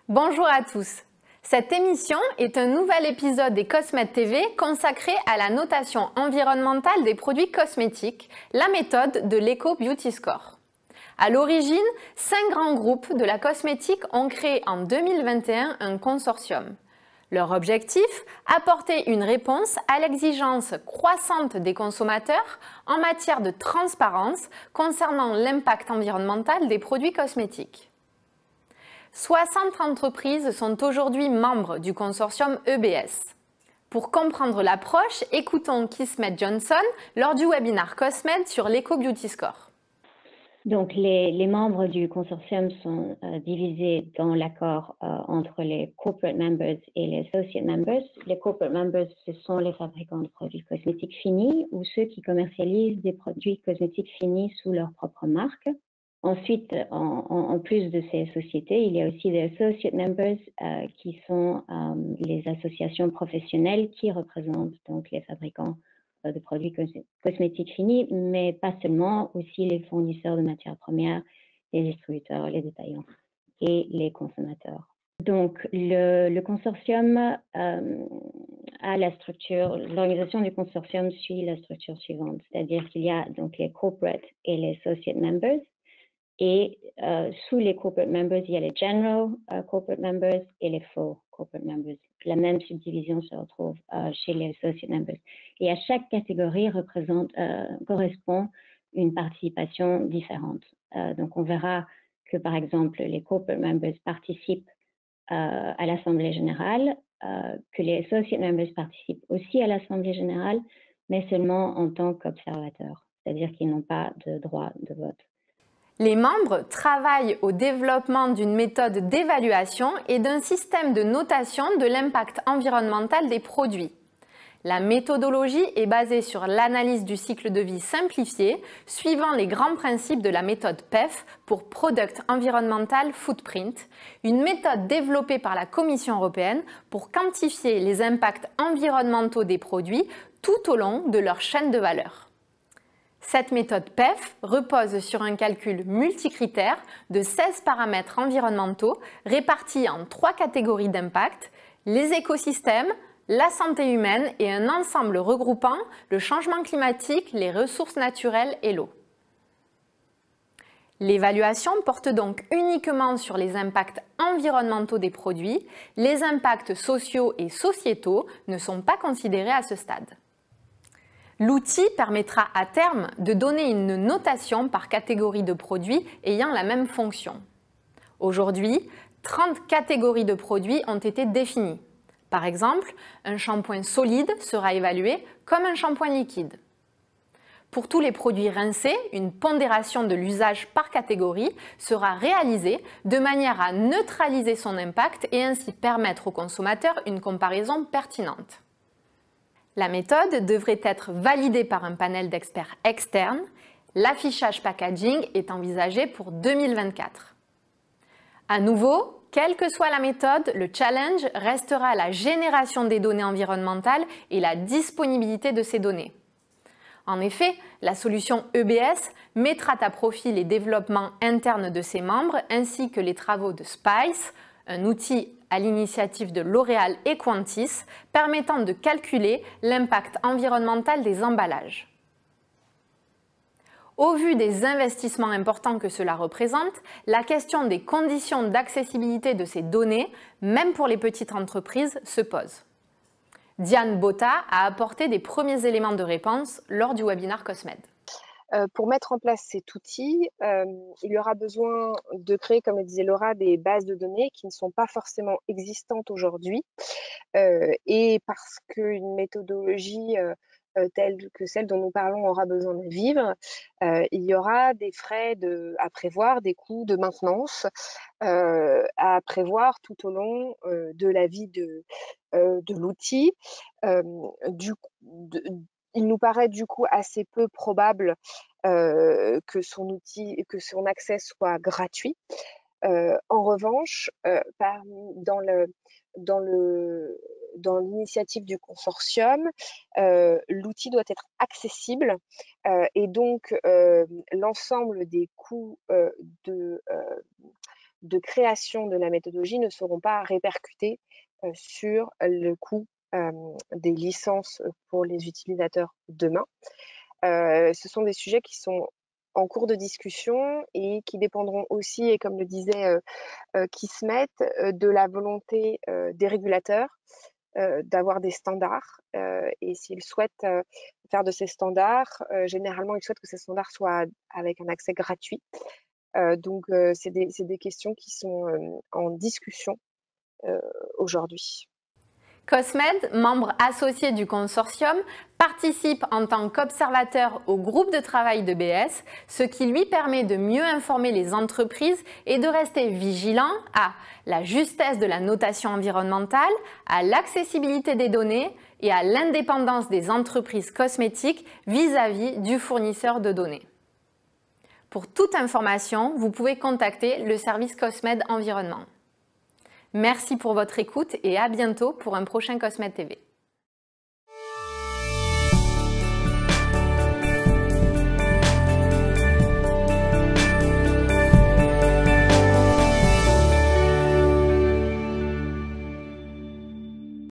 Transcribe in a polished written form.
Bonjour à tous. Cette émission est un nouvel épisode des Cosmet TV consacré à la notation environnementale des produits cosmétiques, la méthode de l'Eco Beauty Score. À l'origine, 5 grands groupes de la cosmétique ont créé en 2021 un consortium. Leur objectif, apporter une réponse à l'exigence croissante des consommateurs en matière de transparence concernant l'impact environnemental des produits cosmétiques. 60 entreprises sont aujourd'hui membres du consortium EBS. Pour comprendre l'approche, écoutons Kismet Johnson lors du webinaire Cosmet sur l'Eco Beauty Score. Donc, les membres du consortium sont divisés dans l'accord entre les corporate members et les associate members. Les corporate members, ce sont les fabricants de produits cosmétiques finis ou ceux qui commercialisent des produits cosmétiques finis sous leur propre marque. Ensuite, en plus de ces sociétés, il y a aussi des associate members qui sont les associations professionnelles qui représentent donc les fabricants de produits cosmétiques finis, mais pas seulement, aussi les fournisseurs de matières premières, les distributeurs, les détaillants et les consommateurs. Donc, le consortium a la structure, l'organisation du consortium suit la structure suivante, c'est-à-dire qu'il y a donc les corporate et les associate members, et sous les corporate members, il y a les general corporate members et les full corporate members. La même subdivision se retrouve chez les associate members. Et à chaque catégorie correspond une participation différente. Donc, on verra que, par exemple, les corporate members participent à l'Assemblée générale, que les associate members participent aussi à l'Assemblée générale, mais seulement en tant qu'observateurs, c'est-à-dire qu'ils n'ont pas de droit de vote. Les membres travaillent au développement d'une méthode d'évaluation et d'un système de notation de l'impact environnemental des produits. La méthodologie est basée sur l'analyse du cycle de vie simplifié, suivant les grands principes de la méthode PEF pour Product Environmental Footprint, une méthode développée par la Commission européenne pour quantifier les impacts environnementaux des produits tout au long de leur chaîne de valeur. Cette méthode PEF repose sur un calcul multicritère de 16 paramètres environnementaux répartis en 3 catégories d'impact, les écosystèmes, la santé humaine et un ensemble regroupant le changement climatique, les ressources naturelles et l'eau. L'évaluation porte donc uniquement sur les impacts environnementaux des produits, les impacts sociaux et sociétaux ne sont pas considérés à ce stade. L'outil permettra à terme de donner une notation par catégorie de produits ayant la même fonction. Aujourd'hui, 30 catégories de produits ont été définies. Par exemple, un shampoing solide sera évalué comme un shampoing liquide. Pour tous les produits rincés, une pondération de l'usage par catégorie sera réalisée de manière à neutraliser son impact et ainsi permettre aux consommateurs une comparaison pertinente. La méthode devrait être validée par un panel d'experts externes. L'affichage packaging est envisagé pour 2024. À nouveau, quelle que soit la méthode, le challenge restera la génération des données environnementales et la disponibilité de ces données. En effet, la solution EBS mettra à profit les développements internes de ses membres ainsi que les travaux de Spice, un outil à l'initiative de L'Oréal et Quantis, permettant de calculer l'impact environnemental des emballages. Au vu des investissements importants que cela représente, la question des conditions d'accessibilité de ces données, même pour les petites entreprises, se pose. Diane Botta a apporté des premiers éléments de réponse lors du webinaire Cosmed. Pour mettre en place cet outil, il y aura besoin de créer, comme le disait Laura, des bases de données qui ne sont pas forcément existantes aujourd'hui. Et parce qu'une méthodologie telle que celle dont nous parlons aura besoin de vivre, il y aura des frais à prévoir, des coûts de maintenance à prévoir tout au long de la vie de l'outil. Il nous paraît du coup assez peu probable que son accès soit gratuit. En revanche, dans l'initiative du consortium, l'outil doit être accessible et donc l'ensemble des coûts de création de la méthodologie ne seront pas répercutés sur le coût des licences pour les utilisateurs demain. Ce sont des sujets qui sont en cours de discussion et qui dépendront aussi, et comme le disait Kismet, de la volonté des régulateurs d'avoir des standards. Et s'ils souhaitent faire de ces standards, généralement, ils souhaitent que ces standards soient avec un accès gratuit. Donc, c'est des questions qui sont en discussion aujourd'hui. Cosmed, membre associé du consortium, participe en tant qu'observateur au groupe de travail de BS, ce qui lui permet de mieux informer les entreprises et de rester vigilant à la justesse de la notation environnementale, à l'accessibilité des données et à l'indépendance des entreprises cosmétiques vis-à-vis du fournisseur de données. Pour toute information, vous pouvez contacter le service Cosmed Environnement. Merci pour votre écoute et à bientôt pour un prochain Cosmed TV.